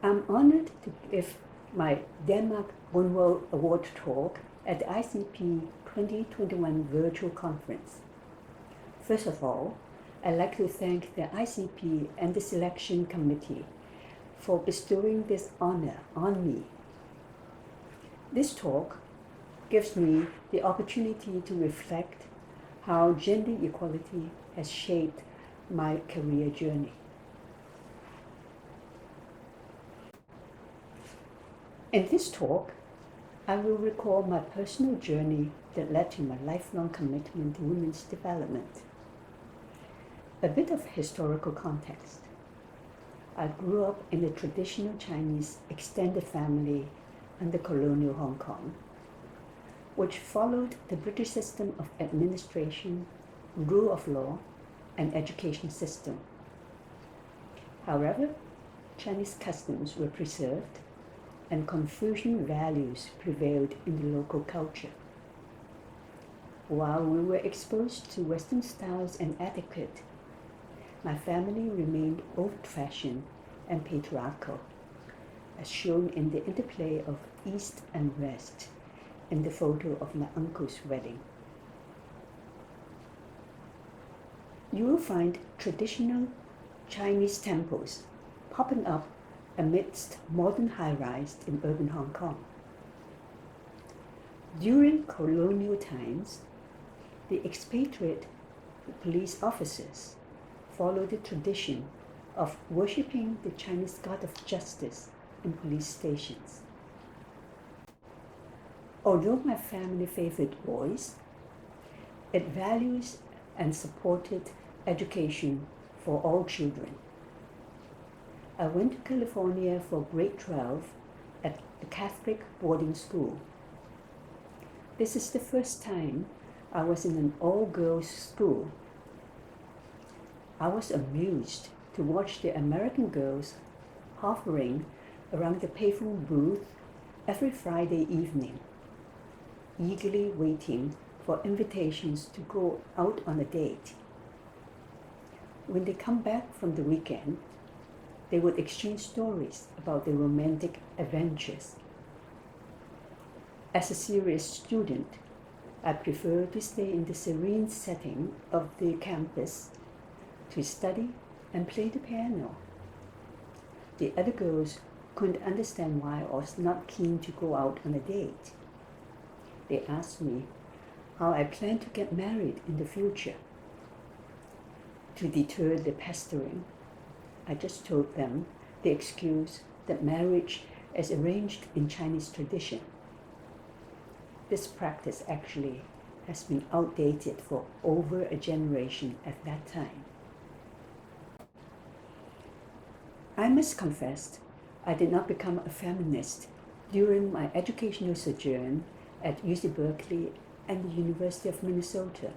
I'm honored to give my Denmark Bunwo Award talk at the ICP 2021 virtual conference. First of all, I'd like to thank the ICP and the selection committee for bestowing this honor on me. This talk gives me the opportunity to reflect how gender equality has shaped my career journey. In this talk, I will recall my personal journey that led to my lifelong commitment to women's development. A bit of historical context. I grew up in a traditional Chinese extended family under colonial Hong Kong, which followed the British system of administration, rule of law, and education system. However, Chinese customs were preserved and Confucian values prevailed in the local culture. While we were exposed to Western styles and etiquette, my family remained old-fashioned and patriarchal, as shown in the interplay of East and West in the photo of my uncle's wedding. You will find traditional Chinese temples popping up amidst modern high-rise in urban Hong Kong. During colonial times, the expatriate police officers followed the tradition of worshipping the Chinese god of justice in police stations. Although my family favored boys, it values and supported education for all children. I went to California for grade 12 at a Catholic boarding school. This is the first time I was in an all-girls school. I was amused to watch the American girls hovering around the payphone booth every Friday evening, eagerly waiting for invitations to go out on a date. When they come back from the weekend, they would exchange stories about their romantic adventures. As a serious student, I prefer to stay in the serene setting of the campus to study and play the piano. The other girls couldn't understand why I was not keen to go out on a date. They asked me how I planned to get married in the future. To deter the pestering, I just told them the excuse that marriage is arranged in Chinese tradition. This practice actually has been outdated for over a generation at that time. I must confess, I did not become a feminist during my educational sojourn at UC Berkeley and the University of Minnesota.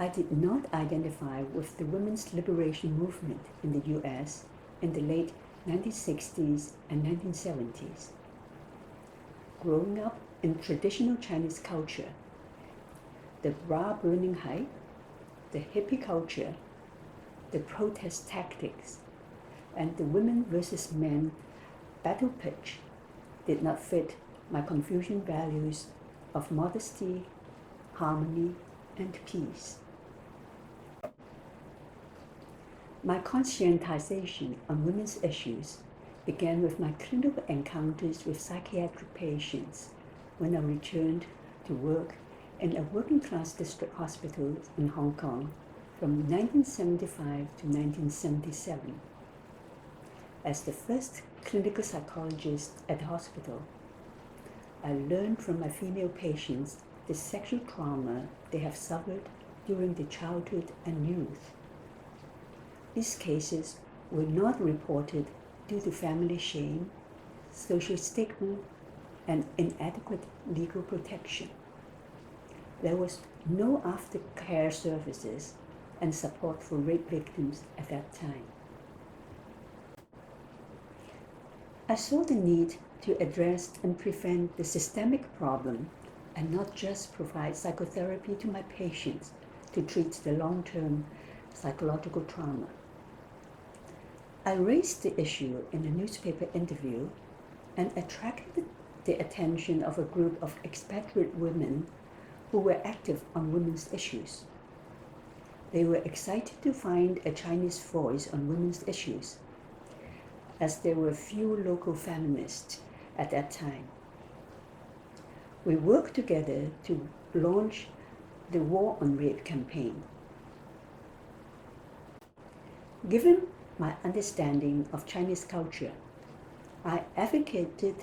I did not identify with the women's liberation movement in the US in the late 1960s and 1970s. Growing up in traditional Chinese culture, the bra-burning hype, the hippie culture, the protest tactics, and the women versus men battle pitch did not fit my Confucian values of modesty, harmony, and peace. My conscientization on women's issues began with my clinical encounters with psychiatric patients when I returned to work in a working-class district hospital in Hong Kong from 1975 to 1977. As the first clinical psychologist at the hospital, I learned from my female patients the sexual trauma they have suffered during their childhood and youth. These cases were not reported due to family shame, social stigma, and inadequate legal protection. There was no aftercare services and support for rape victims at that time. I saw the need to address and prevent the systemic problem and not just provide psychotherapy to my patients to treat the long-term psychological trauma. I raised the issue in a newspaper interview and attracted the attention of a group of expatriate women who were active on women's issues. They were excited to find a Chinese voice on women's issues, as there were few local feminists at that time. We worked together to launch the War on Rape campaign. Given my understanding of Chinese culture, I advocated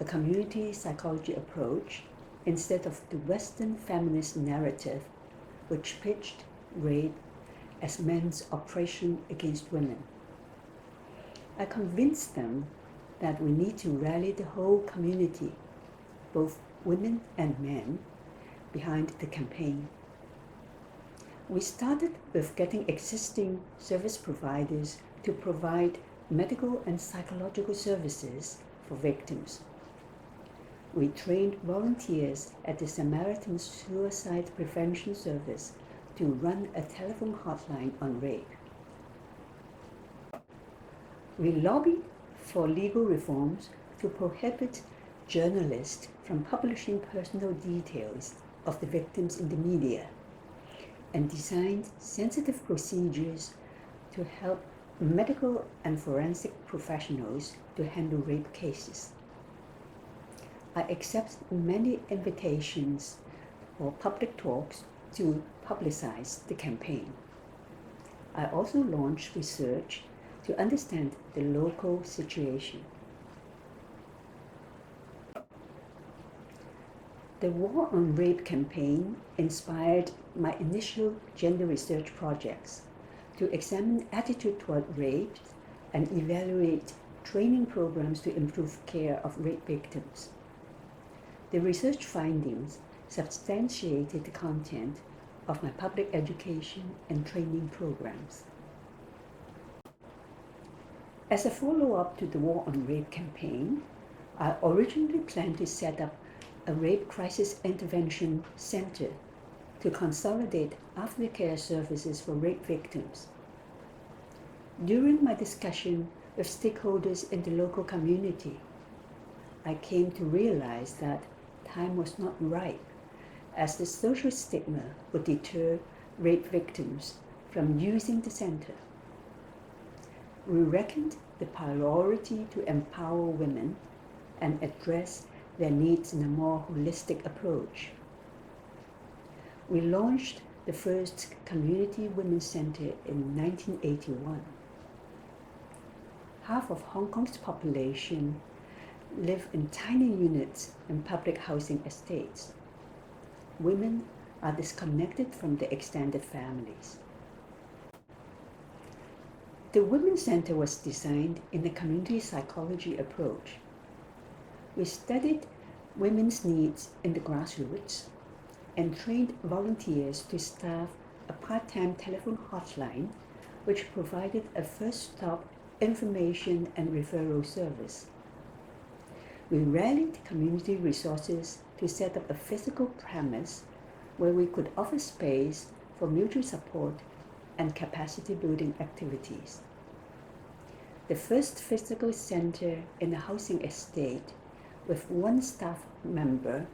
a community psychology approach instead of the Western feminist narrative, which pitched rape as men's oppression against women. I convinced them that we need to rally the whole community, both women and men, behind the campaign. We started with getting existing service providers to provide medical and psychological services for victims. We trained volunteers at the Samaritan Suicide Prevention Service to run a telephone hotline on rape. We lobbied for legal reforms to prohibit journalists from publishing personal details of the victims in the media, and designed sensitive procedures to help medical and forensic professionals to handle rape cases. I accept many invitations for public talks to publicize the campaign. I also launched research to understand the local situation. The War on Rape campaign inspired my initial gender research projects to examine attitude toward rape and evaluate training programs to improve care of rape victims. The research findings substantiated the content of my public education and training programs. As a follow-up to the War on Rape campaign, I originally planned to set up a rape crisis intervention center to consolidate aftercare services for rape victims. During my discussion with stakeholders in the local community, I came to realize that time was not ripe, as the social stigma would deter rape victims from using the center. We reckoned the priority to empower women and address their needs in a more holistic approach. We launched the first community women's center in 1981. Half of Hong Kong's population live in tiny units in public housing estates. Women are disconnected from their extended families. The Women's Center was designed in a community psychology approach. We studied women's needs in the grassroots and trained volunteers to staff a part-time telephone hotline which provided a first-stop information and referral service. We rallied community resources to set up a physical premise where we could offer space for mutual support and capacity building activities. The first physical center in a housing estate with one staff member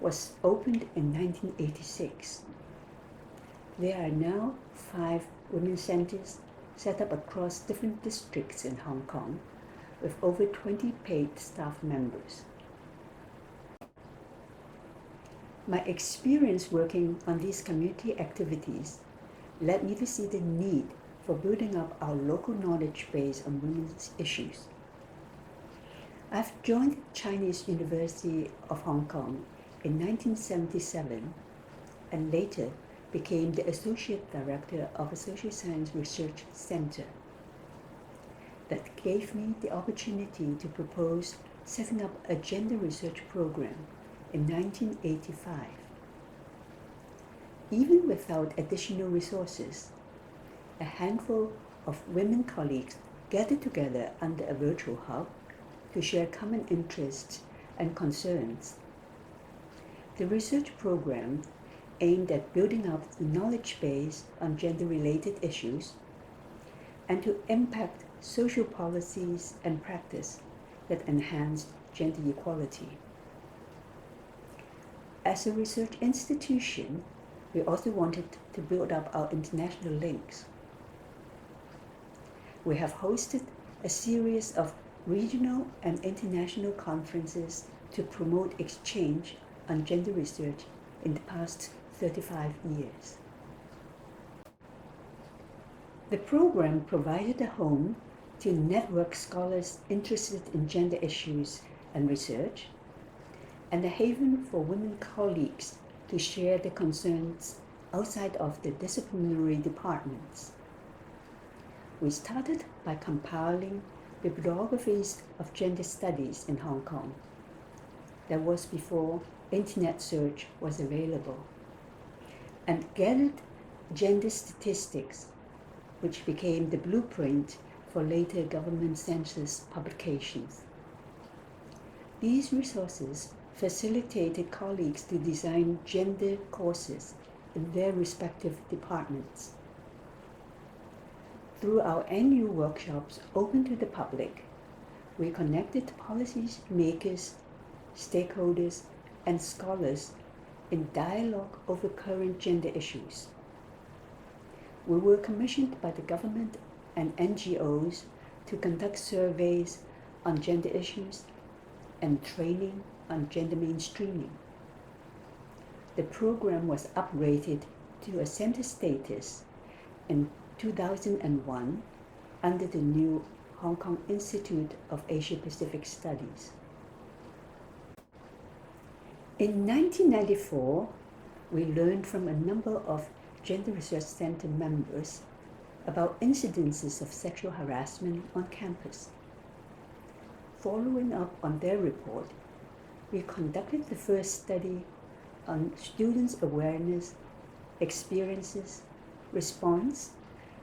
was opened in 1986. There are now 5 women's centers set up across different districts in Hong Kong with over 20 paid staff members. My experience working on these community activities led me to see the need for building up our local knowledge base on women's issues. I've joined Chinese University of Hong Kong in 1977 and later became the Associate Director of a Social Science Research Center. That gave me the opportunity to propose setting up a gender research program in 1985. Even without additional resources, a handful of women colleagues gathered together under a virtual hub to share common interests and concerns. The research program aimed at building up the knowledge base on gender-related issues and to impact social policies and practice that enhance gender equality. As a research institution, we also wanted to build up our international links. We have hosted a series of regional and international conferences to promote exchange on gender research in the past 35 years. The program provided a home to network scholars interested in gender issues and research, and a haven for women colleagues to share their concerns outside of the disciplinary departments. We started by compiling bibliographies of gender studies in Hong Kong. That was before internet search was available, and gathered gender statistics, which became the blueprint for later government census publications. These resources facilitated colleagues to design gender courses in their respective departments. Through our annual workshops open to the public, we connected policy makers, stakeholders, and scholars in dialogue over current gender issues. We were commissioned by the government and NGOs to conduct surveys on gender issues and training on gender mainstreaming. The program was uprated to a center status in 2001 under the new Hong Kong Institute of Asia-Pacific Studies. In 1994, we learned from a number of Gender Research Center members about incidences of sexual harassment on campus. Following up on their report, we conducted the first study on students' awareness, experiences, response,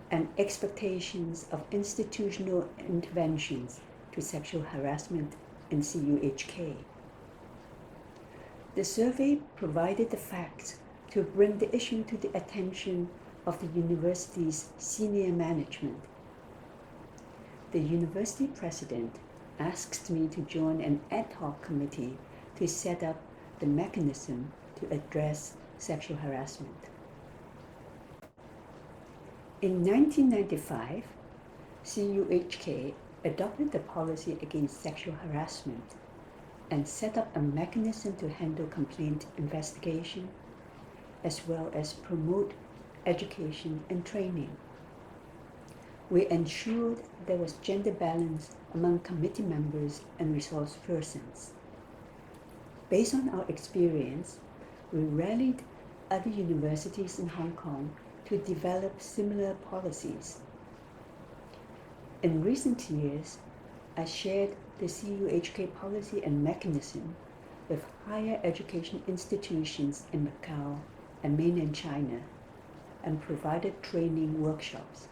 and expectations of institutional interventions to sexual harassment in CUHK. The survey provided the facts to bring the issue to the attention of the university's senior management. The university president asked me to join an ad hoc committee to set up the mechanism to address sexual harassment. In 1995, CUHK adopted the policy against sexual harassment and set up a mechanism to handle complaint investigation, as well as promote education and training. We ensured there was gender balance among committee members and resource persons. Based on our experience, we rallied other universities in Hong Kong to develop similar policies. In recent years, I shared the CUHK policy and mechanism with higher education institutions in Macau and mainland China, and provided training workshops.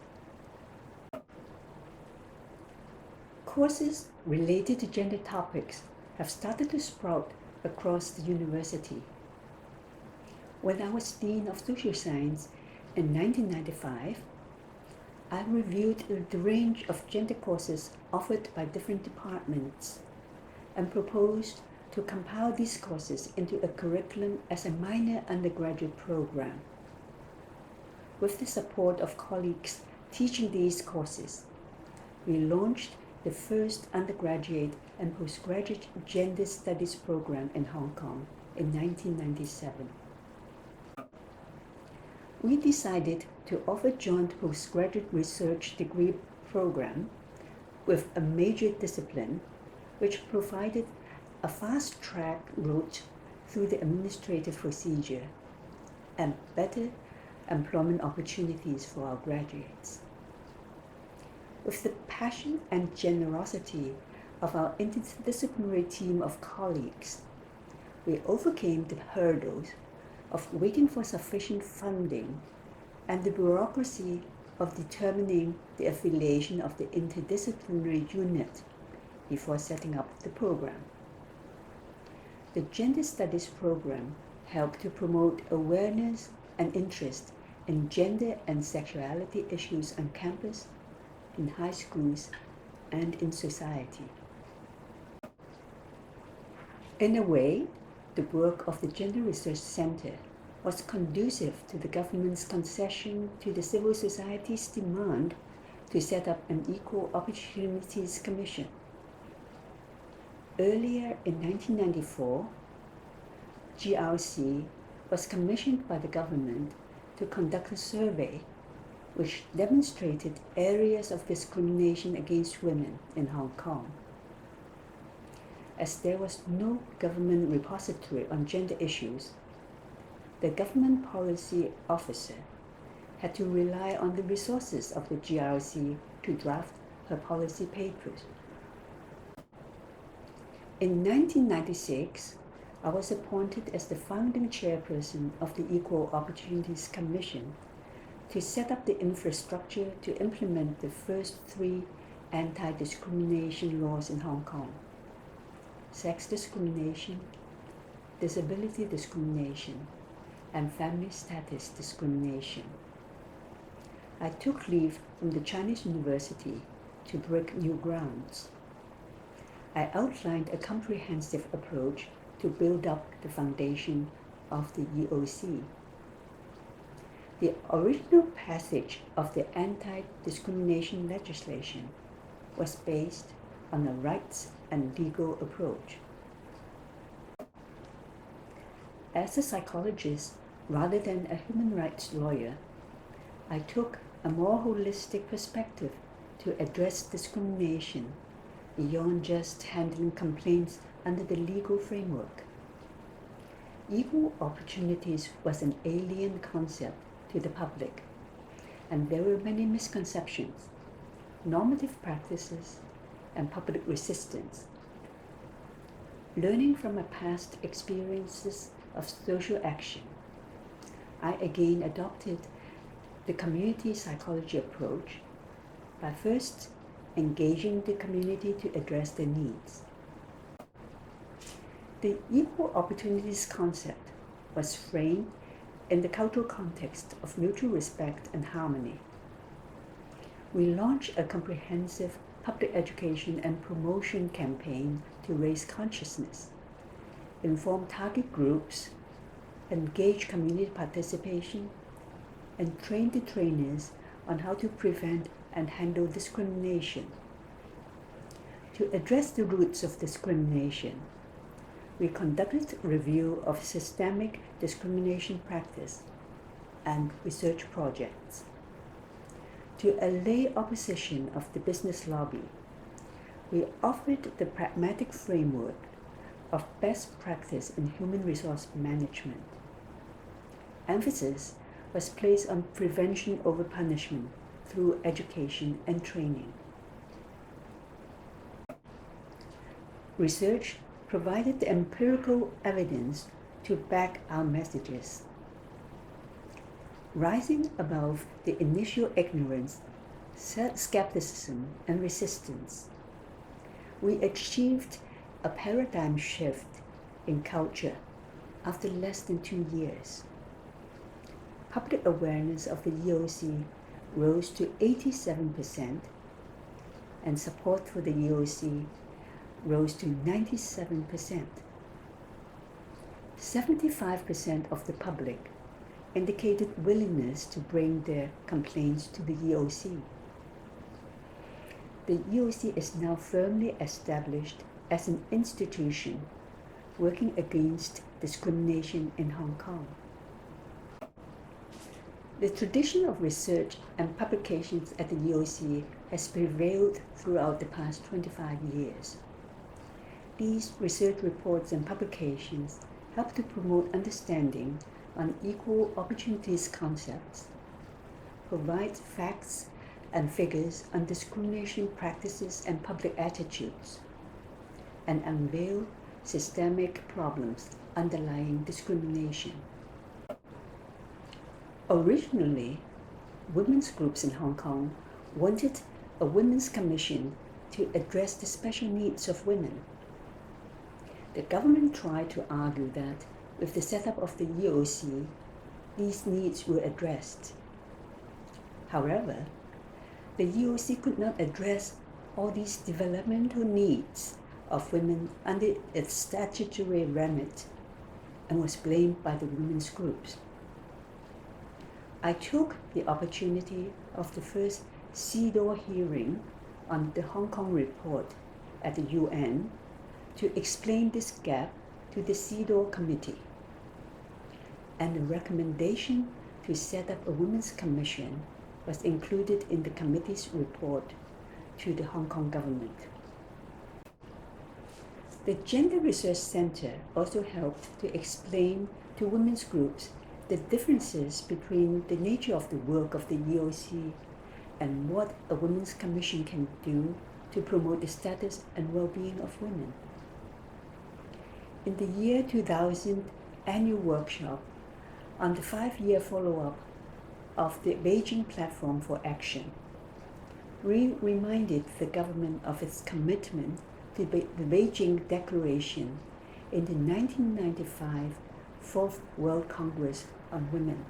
Courses related to gender topics have started to sprout across the university. When I was Dean of Social Science in 1995, I reviewed the range of gender courses offered by different departments and proposed to compile these courses into a curriculum as a minor undergraduate program. With the support of colleagues teaching these courses, we launched the first undergraduate and postgraduate gender studies program in Hong Kong in 1997. We decided to offer joint postgraduate research degree program with a major discipline, which provided a fast-track route through the administrative procedure and better employment opportunities for our graduates. With the passion and generosity of our interdisciplinary team of colleagues, we overcame the hurdles of waiting for sufficient funding and the bureaucracy of determining the affiliation of the interdisciplinary unit before setting up the program. The Gender Studies program helped to promote awareness and interest in gender and sexuality issues on campus, in high schools and in society. In a way, the work of the Gender Research Center was conducive to the government's concession to the civil society's demand to set up an Equal Opportunities Commission. Earlier in 1994, GRC was commissioned by the government to conduct a survey which demonstrated areas of discrimination against women in Hong Kong. As there was no government repository on gender issues, the government policy officer had to rely on the resources of the GRC to draft her policy papers. In 1996, I was appointed as the founding chairperson of the Equal Opportunities Commission to set up the infrastructure to implement the first 3 anti-discrimination laws in Hong Kong: sex discrimination, disability discrimination, and family status discrimination. I took leave from the Chinese University to break new grounds. I outlined a comprehensive approach to build up the foundation of the EOC. The original passage of the anti-discrimination legislation was based on a rights and legal approach. As a psychologist rather than a human rights lawyer, I took a more holistic perspective to address discrimination beyond just handling complaints under the legal framework. Equal opportunities was an alien concept to the public, and there were many misconceptions, normative practices, and public resistance. Learning from my past experiences of social action, I again adopted the community psychology approach by first engaging the community to address their needs. The equal opportunities concept was framed in the cultural context of mutual respect and harmony. We launched a comprehensive public education and promotion campaign to raise consciousness, inform target groups, engage community participation, and train the trainers on how to prevent and handle discrimination. To address the roots of discrimination, we conducted a review of systemic discrimination practice and research projects. To allay opposition of the business lobby, we offered the pragmatic framework of best practice in human resource management. Emphasis was placed on prevention over punishment through education and training. Research provided the empirical evidence to back our messages. Rising above the initial ignorance, skepticism, and resistance, we achieved a paradigm shift in culture after less than 2 years. Public awareness of the EOC rose to 87%, and support for the EOC rose to 97%. 75% of the public indicated willingness to bring their complaints to the EOC. The EOC is now firmly established as an institution working against discrimination in Hong Kong. The tradition of research and publications at the EOC has prevailed throughout the past 25 years. These research reports and publications help to promote understanding on equal opportunities concepts, provide facts and figures on discrimination practices and public attitudes, and unveil systemic problems underlying discrimination. Originally, women's groups in Hong Kong wanted a women's commission to address the special needs of women. The government tried to argue that with the setup of the EOC, these needs were addressed. However, the EOC could not address all these developmental needs of women under its statutory remit and was blamed by the women's groups. I took the opportunity of the first CEDAW hearing on the Hong Kong report at the UN to explain this gap to the CEDAW committee, and the recommendation to set up a women's commission was included in the committee's report to the Hong Kong government. The Gender Research Center also helped to explain to women's groups the differences between the nature of the work of the EOC and what a women's commission can do to promote the status and well-being of women. In the year 2000 annual workshop on the 5-year follow-up of the Beijing Platform for Action, we reminded the government of its commitment to the Beijing Declaration in the 1995 Fourth World Congress on Women.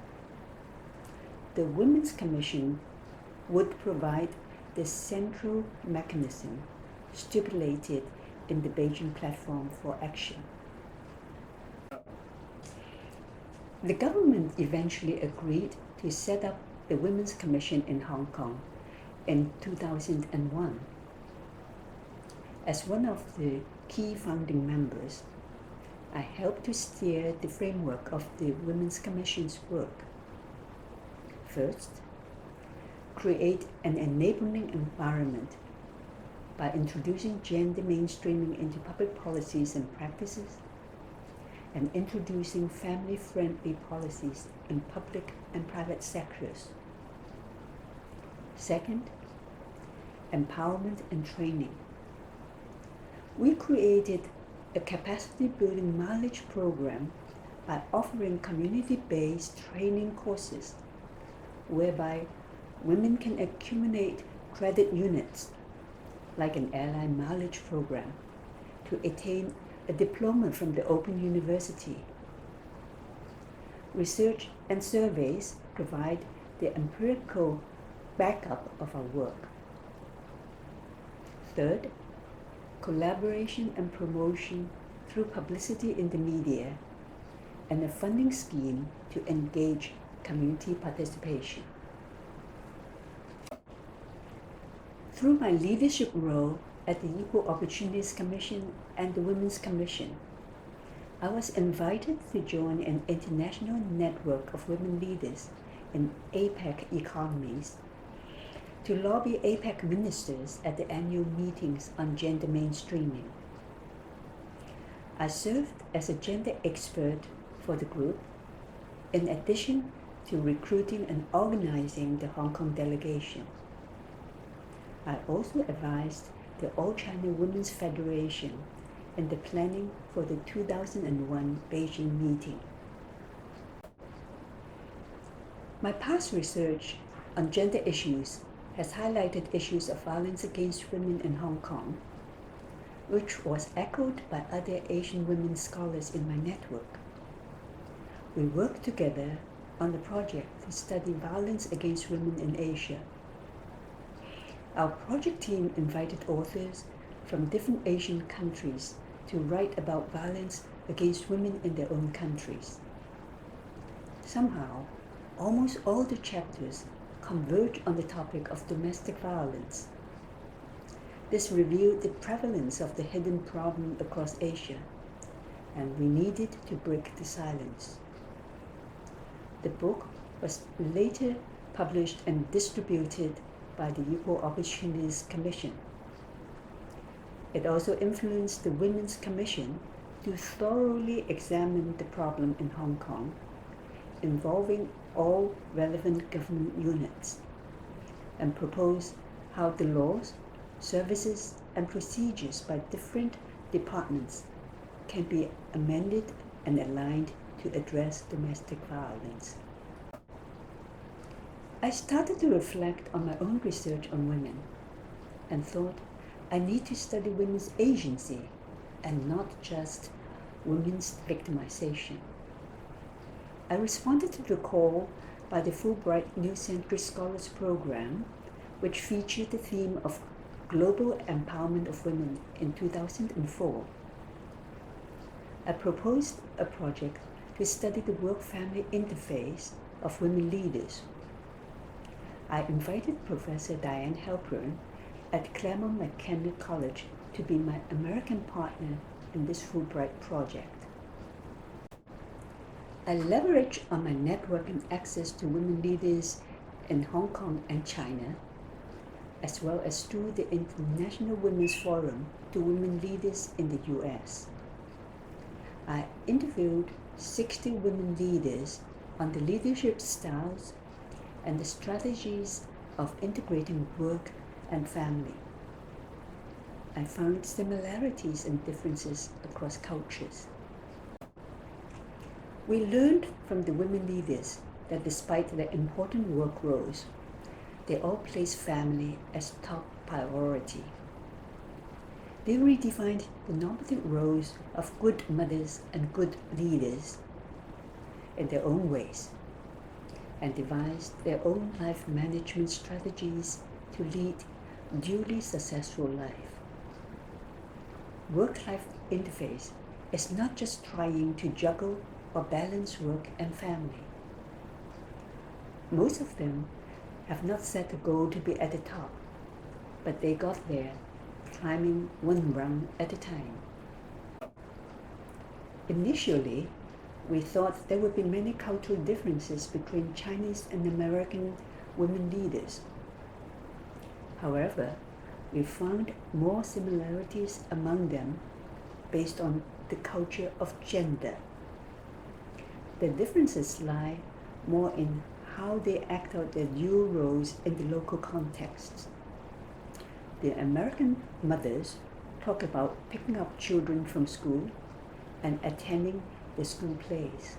The Women's Commission would provide the central mechanism stipulated in the Beijing Platform for Action. The government eventually agreed to set up the Women's Commission in Hong Kong in 2001. As one of the key founding members, I helped to steer the framework of the Women's Commission's work. First, create an enabling environment by introducing gender mainstreaming into public policies and practices, and introducing family-friendly policies in public and private sectors. Second, empowerment and training. We created a capacity-building mileage program by offering community-based training courses whereby women can accumulate credit units, like an airline mileage program, to attain a diploma from the Open University. Research and surveys provide the empirical backup of our work. Third, collaboration and promotion through publicity in the media and a funding scheme to engage community participation. Through my leadership role at the Equal Opportunities Commission and the Women's Commission, I was invited to join an international network of women leaders in APEC economies to lobby APEC ministers at the annual meetings on gender mainstreaming. I served as a gender expert for the group, in addition to recruiting and organizing the Hong Kong delegation. I also advised the All China Women's Federation in the planning for the 2001 Beijing meeting. My past research on gender issues has highlighted issues of violence against women in Hong Kong, which was echoed by other Asian women scholars in my network. We worked together on a project to study violence against women in Asia. Our project team invited authors from different Asian countries to write about violence against women in their own countries. Somehow, almost all the chapters converge on the topic of domestic violence. This revealed the prevalence of the hidden problem across Asia, and we needed to break the silence. The book was later published and distributed by the Equal Opportunities Commission. It also influenced the Women's Commission to thoroughly examine the problem in Hong Kong, involving all relevant government units, and propose how the laws, services, and procedures by different departments can be amended and aligned to address domestic violence. I started to reflect on my own research on women and thought I need to study women's agency and not just women's victimization. I responded to the call by the Fulbright New Century Scholars Program which featured the theme of global empowerment of women in 2004. I proposed a project to study the work-family interface of women leaders. I invited Professor Diane Halpern at Claremont McKenna College to be my American partner in this Fulbright project. I leveraged on my network and access to women leaders in Hong Kong and China, as well as through the International Women's Forum to women leaders in the US. I interviewed 60 women leaders on the leadership styles and the strategies of integrating work and family. I found similarities and differences across cultures. We learned from the women leaders that despite their important work roles, they all place family as top priority. They redefined the normative roles of good mothers and good leaders in their own ways, and devised their own life management strategies to lead duly successful life. Work-life interface is not just trying to juggle or balance work and family. Most of them have not set a goal to be at the top, but they got there, climbing one rung at a time. Initially, we thought there would be many cultural differences between Chinese and American women leaders. However, we found more similarities among them based on the culture of gender. The differences lie more in how they act out their dual roles in the local context. The American mothers talk about picking up children from school and attending the school plays.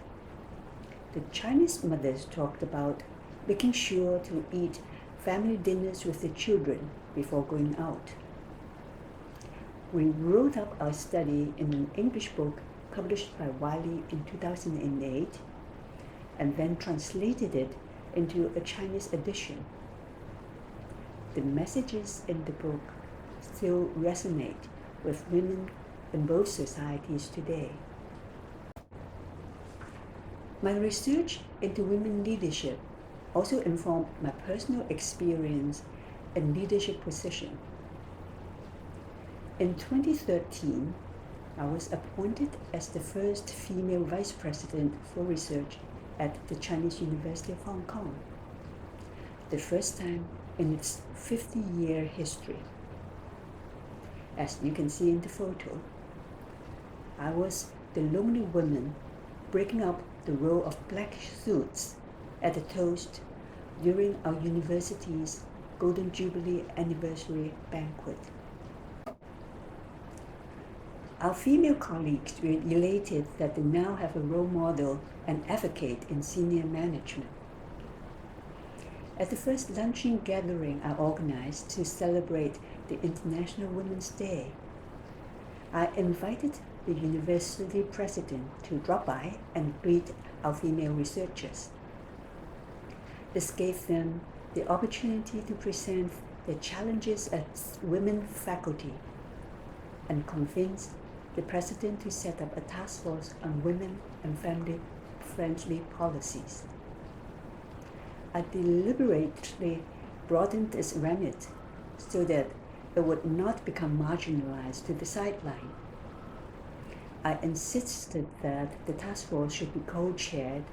The Chinese mothers talked about making sure to eat family dinners with the children before going out. We wrote up our study in an English book published by Wiley in 2008 and then translated it into a Chinese edition. The messages in the book still resonate with women in both societies today. My research into women leadership also informed my personal experience in leadership position. In 2013, I was appointed as the first female vice president for research at the Chinese University of Hong Kong, the first time in its 50-year history. As you can see in the photo, I was the lonely woman breaking up the row of black suits at a toast during our university's Golden Jubilee Anniversary banquet. Our female colleagues were elated that they now have a role model and advocate in senior management. At the first luncheon gathering I organized to celebrate the International Women's Day, I invited the university president to drop by and greet our female researchers. This gave them the opportunity to present their challenges as women faculty and convince the president to set up a task force on women and family-friendly policies. I deliberately broadened its remit so that it would not become marginalized to the sideline. I insisted that the task force should be co-chaired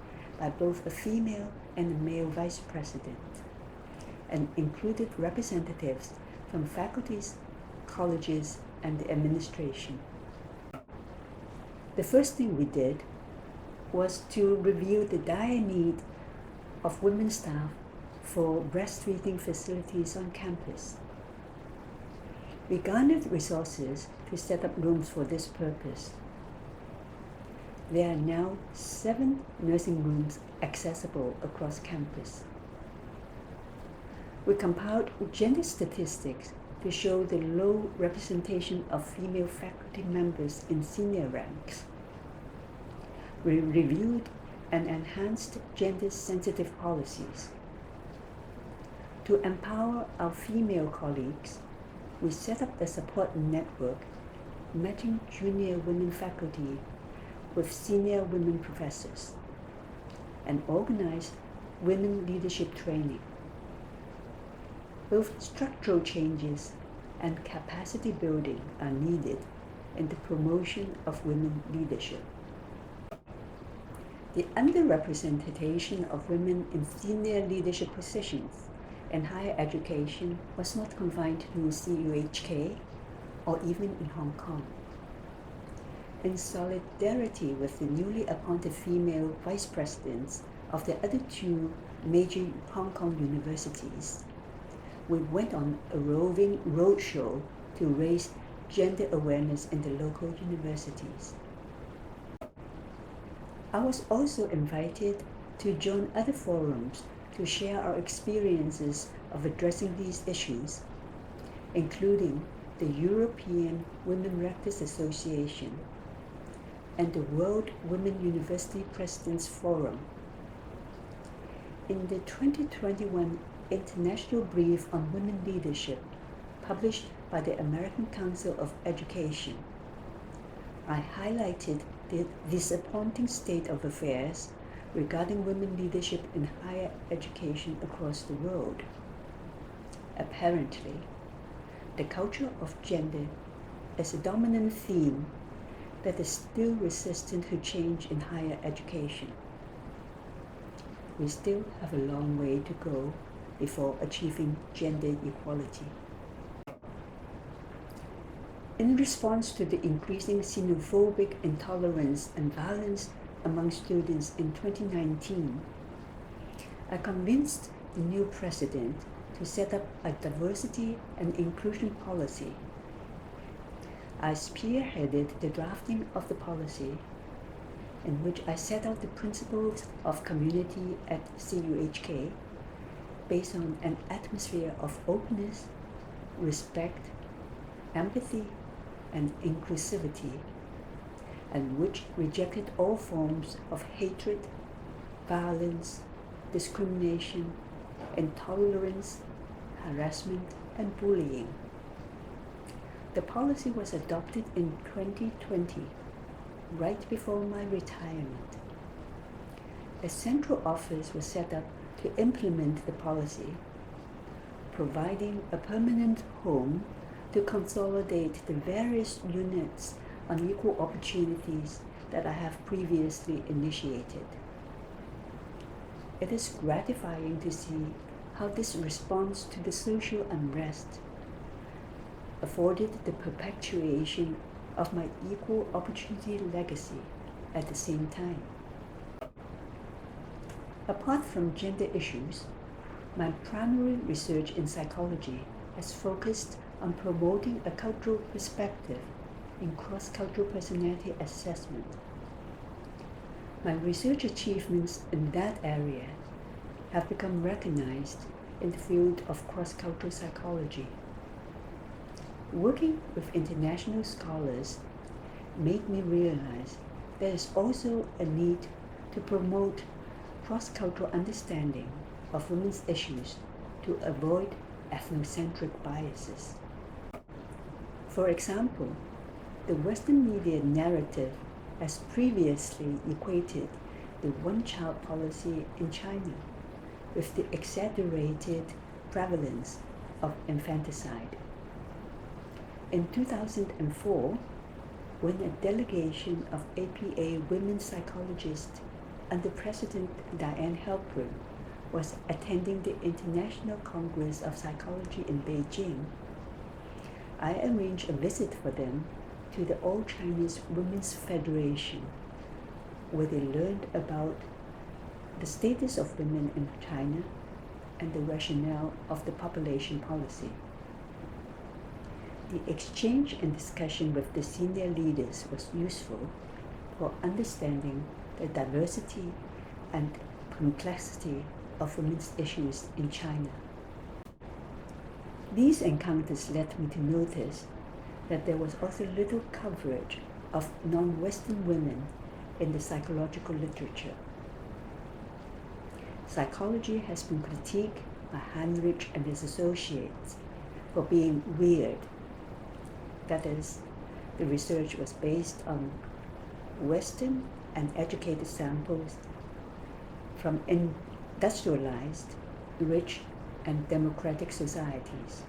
by both a female and a male vice president, and included representatives from faculties, colleges, and the administration. The first thing we did was to review the dire need of women staff for breastfeeding facilities on campus. We garnered resources to set up rooms for this purpose. There are now 7 nursing rooms accessible across campus. We compiled gender statistics to show the low representation of female faculty members in senior ranks. We reviewed and enhanced gender-sensitive policies. To empower our female colleagues, we set up a support network matching junior women faculty with senior women professors and organized women leadership training. Both structural changes and capacity building are needed in the promotion of women leadership. The underrepresentation of women in senior leadership positions in higher education was not confined to CUHK or even in Hong Kong. In solidarity with the newly appointed female vice presidents of the other two major Hong Kong universities, we went on a roving roadshow to raise gender awareness in the local universities. I was also invited to join other forums to share our experiences of addressing these issues, including the European Women Rectors Association and the World Women University Presidents Forum. In the 2021 International Brief on Women Leadership, published by the American Council of Education, I highlighted the disappointing state of affairs regarding women leadership in higher education across the world. Apparently, the culture of gender is a dominant theme that is still resistant to change in higher education. We still have a long way to go before achieving gender equality. In response to the increasing xenophobic intolerance and violence among students in 2019, I convinced the new president to set up a diversity and inclusion policy. I spearheaded the drafting of the policy, in which I set out the principles of community at CUHK based on an atmosphere of openness, respect, empathy, and inclusivity, and which rejected all forms of hatred, violence, discrimination, intolerance, harassment, and bullying. The policy was adopted in 2020, right before my retirement. A central office was set up to implement the policy, providing a permanent home to consolidate the various units on equal opportunities that I have previously initiated. It is gratifying to see how this response to the social unrest afforded the perpetuation of my equal opportunity legacy at the same time. Apart from gender issues, my primary research in psychology has focused on promoting a cultural perspective in cross-cultural personality assessment. My research achievements in that area have become recognized in the field of cross-cultural psychology. Working with international scholars made me realize there is also a need to promote cross-cultural understanding of women's issues to avoid ethnocentric biases. For example, the Western media narrative has previously equated the one-child policy in China with the exaggerated prevalence of infanticide. In 2004, when a delegation of APA women psychologists under President Diane Halperin was attending the International Congress of Psychology in Beijing, I arranged a visit for them to the All Chinese Women's Federation, where they learned about the status of women in China and the rationale of the population policy. The exchange and discussion with the senior leaders was useful for understanding the diversity and complexity of women's issues in China. These encounters led me to notice that there was also little coverage of non-Western women in the psychological literature. Psychology has been critiqued by Heinrich and his associates for being weird. That is, the research was based on Western and educated samples from industrialized, rich, and democratic societies.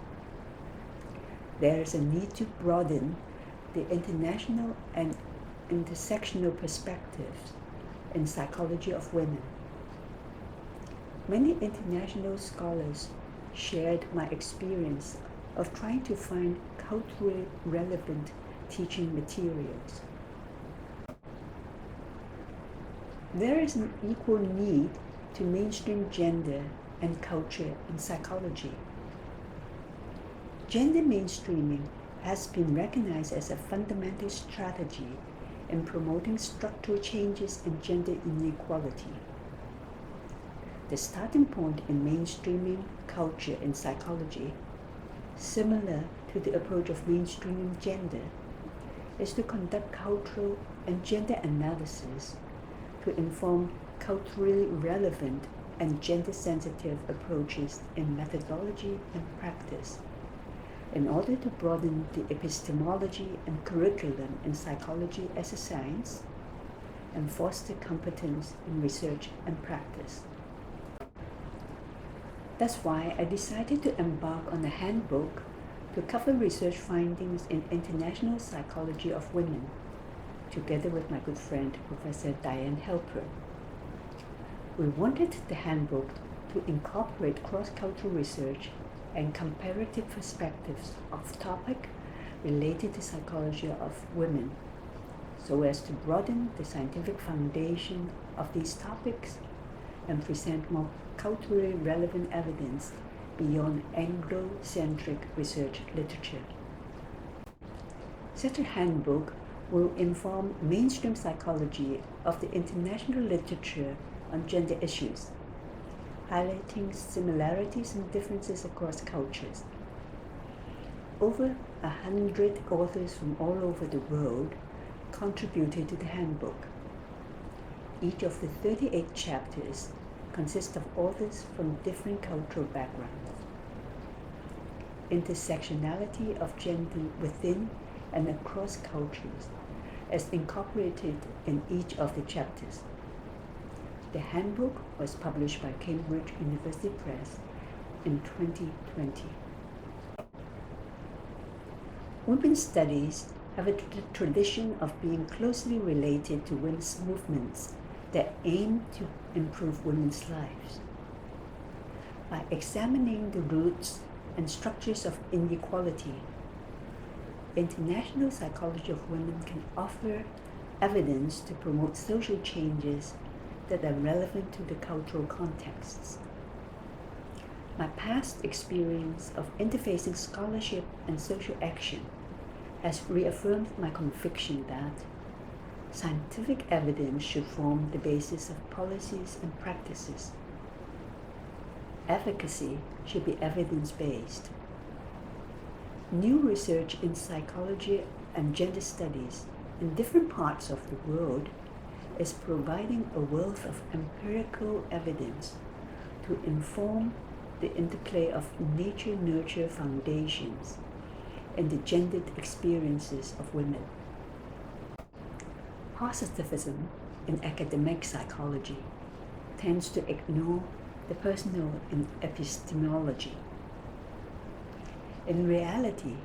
There is a need to broaden the international and intersectional perspectives in psychology of women. Many international scholars shared my experience of trying to find culturally relevant teaching materials. There is an equal need to mainstream gender and culture in psychology. Gender mainstreaming has been recognized as a fundamental strategy in promoting structural changes in gender inequality. The starting point in mainstreaming culture in psychology, similar to the approach of mainstreaming gender, is to conduct cultural and gender analysis to inform culturally relevant and gender-sensitive approaches in methodology and practice, in order to broaden the epistemology and curriculum in psychology as a science and foster competence in research and practice. That's why I decided to embark on a handbook to cover research findings in international psychology of women, together with my good friend, Professor Diane Helper. We wanted the handbook to incorporate cross-cultural research and comparative perspectives of topics related to psychology of women, so as to broaden the scientific foundation of these topics and present more culturally relevant evidence beyond Anglo-centric research literature. Such a handbook will inform mainstream psychology of the international literature on gender issues, highlighting similarities and differences across cultures. Over 100 authors from all over the world contributed to the handbook. Each of the 38 chapters consists of authors from different cultural backgrounds. Intersectionality of gender within and across cultures is incorporated in each of the chapters. The handbook was published by Cambridge University Press in 2020. Women's studies have a tradition of being closely related to women's movements that aim to improve women's lives. By examining the roots and structures of inequality, international psychology of women can offer evidence to promote social changes that are relevant to the cultural contexts. My past experience of interfacing scholarship and social action has reaffirmed my conviction that scientific evidence should form the basis of policies and practices. Efficacy should be evidence-based. New research in psychology and gender studies in different parts of the world is providing a wealth of empirical evidence to inform the interplay of nature-nurture foundations in the gendered experiences of women. Positivism in academic psychology tends to ignore the personal in epistemology. In reality,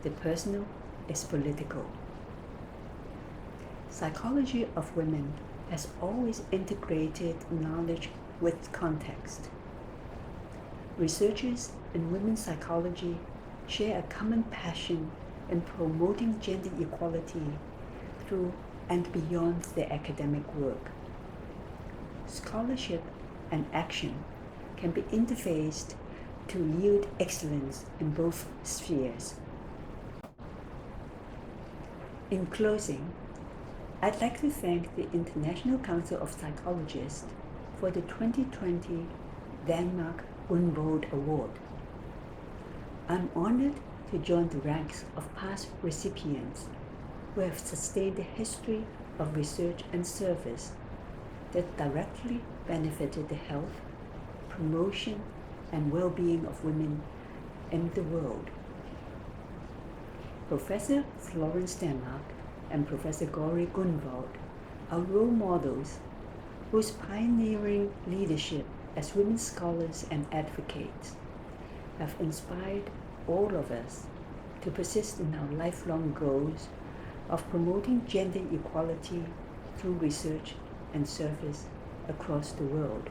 the personal is political. Psychology of women has always integrated knowledge with context. Researchers in women's psychology share a common passion in promoting gender equality through and beyond their academic work. Scholarship and action can be interfaced to yield excellence in both spheres. In closing, I'd like to thank the International Council of Psychologists for the 2020 Denmark Undvåd Award. I'm honored to join the ranks of past recipients who have sustained a history of research and service that directly benefited the health, promotion, and well-being of women in the world. Professor Florence Stenmark and Professor Gauri Gunvald are role models whose pioneering leadership as women scholars and advocates have inspired all of us to persist in our lifelong goals of promoting gender equality through research and service across the world.